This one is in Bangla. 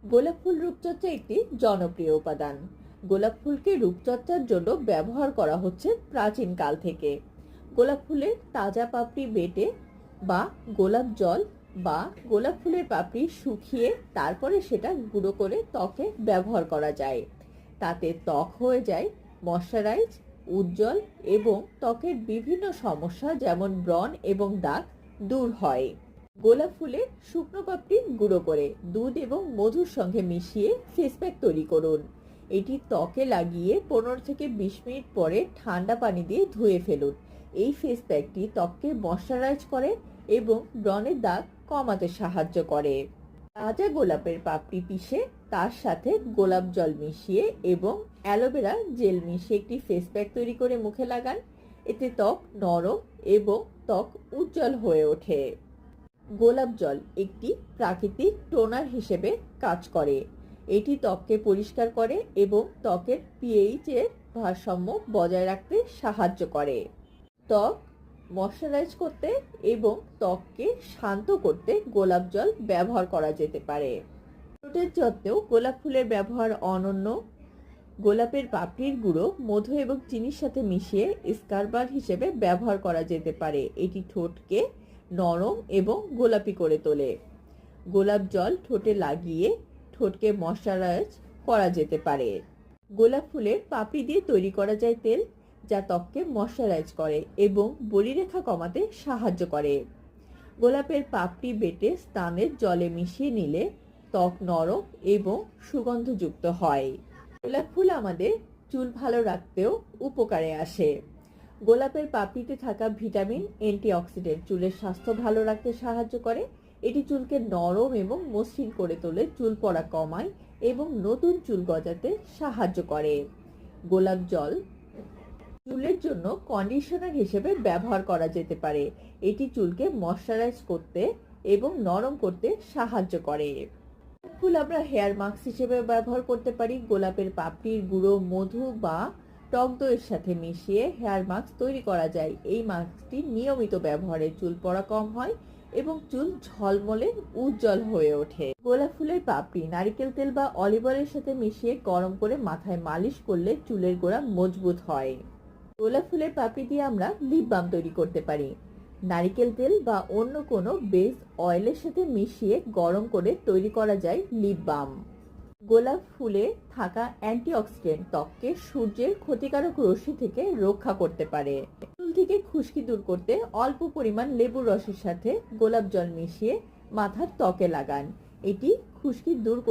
গোলাপ ফুল রূপচর্চা একটি জনপ্রিয় উপাদান। গোলাপ ফুলকে রূপচর্চার জন্য ব্যবহার করা হচ্ছে প্রাচীন কাল থেকে। গোলাপ ফুলের তাজা পাপড়ি বেটে বা গোলাপ জল বা গোলাপ ফুলের পাপড়ি শুকিয়ে তারপরে সেটা গুঁড়ো করে ত্বকে ব্যবহার করা যায়। তাতে ত্বক হয়ে যায় ময়শ্চারাইজ, উজ্জ্বল এবং ত্বকের বিভিন্ন সমস্যা যেমন ব্রণ এবং দাগ দূর হয়। গোলাপ ফুলের শুকনো পাপড়ি গুঁড়ো করে দুধ এবং মধুর সঙ্গে মিশিয়ে ফেস প্যাক তৈরি করুন। এটি ত্বকে লাগিয়ে 15 থেকে 20 মিনিট পরে ঠান্ডা পানি দিয়ে ধুয়ে ফেলুন। এই ফেস প্যাকটি ত্বককে ময়শ্চারাইজ করে এবং ব্রণের দাগ কমাতে সাহায্য করে। তাজা গোলাপের পাপড়ি পিষে তার সাথে গোলাপ জল মিশিয়ে এবং অ্যালোভেরা জেল মিশিয়ে একটি ফেস প্যাক তৈরি করে মুখে লাগান। এতে ত্বক নরম এবং ত্বক উজ্জ্বল হয়ে ওঠে। গোলাপ জল একটি প্রাকৃতিক টোনার হিসেবে কাজ করে। এটি ত্বককে পরিষ্কার করে এবং ত্বকের পিএইচ এর ভারসাম্য বজায় রাখতে সাহায্য করে। ত্বক ময়শ্চারাইজ করতে এবং ত্বককে শান্ত করতে গোলাপ জল ব্যবহার করা যেতে পারে। ঠোঁটের যত্নেও গোলাপ ফুলের ব্যবহার অনন্য। গোলাপের পাপড়ির গুঁড়ো মধু এবং চিনির সাথে মিশিয়ে স্কারবার হিসেবে ব্যবহার করা যেতে পারে। এটি ঠোঁটকে নরম এবং গোলাপি করে তোলে। গোলাপ জল ঠোঁটে লাগিয়ে ঠোঁটকে ময়শ্চারাইজ করা যেতে পারে। গোলাপ ফুলের পাপড়ি দিয়ে তৈরি করা যায় তেল, যা ত্বককে ময়শ্চারাইজ করে এবং বলিরেখা কমাতে সাহায্য করে। গোলাপের পাপড়ি বেটে স্নানের জলে মিশিয়ে নিলে ত্বক নরম এবং সুগন্ধযুক্ত হয়। গোলাপ ফুল আমাদের চুল ভালো রাখতেও উপকারে আসে। গোলাপের পাপড়িতে থাকা ভিটামিন অ্যান্টিঅক্সিডেন্ট চুলের স্বাস্থ্য ভালো রাখতে সাহায্য করে। এটি চুলকে নরম এবং মসৃণ করে তোলে, চুল পড়া কমায় এবং নতুন চুল গজাতে সাহায্য করে। গোলাপ জল চুলের জন্য কন্ডিশনার হিসেবে ব্যবহার করা যেতে পারে। এটি চুলকে ময়শ্চারাইজ করতে এবং নরম করতে সাহায্য করে। ফুল আমরা হেয়ার মাস্ক হিসেবে ব্যবহার করতে পারি। গোলাপের পাপড়ির গুঁড়ো মধু বা টক দইয়ের সাথে মিশিয়ে হেয়ার মাস্ক তৈরি করা যায়। এই মাস্কটি নিয়মিত ব্যবহারে চুল পড়া কম হয় এবং চুল ঝলমলে উজ্জ্বল হয়ে ওঠে। গোলাপ ফুলের পাপড়ি নারকেল তেল বা অলিভ অয়েলের সাথে মিশিয়ে গরম করে মাথায় মালিশ করলে চুলের গোড়া মজবুত হয়। গোলাপ ফুলের পাপড়ি দিয়ে আমরা লিপ বাম তৈরি করতে পারি। নারকেল তেল বা অন্য কোনো বেস অয়েলের সাথে মিশিয়ে গরম করে তৈরি করা যায় লিপ বাম। গোলাপ ফুলে থাকা অ্যান্টিঅক্সিডেন্ট ত্বককে সূর্যের ক্ষতিকারক রশ্মি থেকে রক্ষা করতে পারে। চুল থেকে খুশকি দূর করতে অল্প পরিমাণ লেবুর রসের সাথে গোলাপ জল মিশিয়ে মাথার ত্বকে লাগান। এটি খুশকি দূর করতে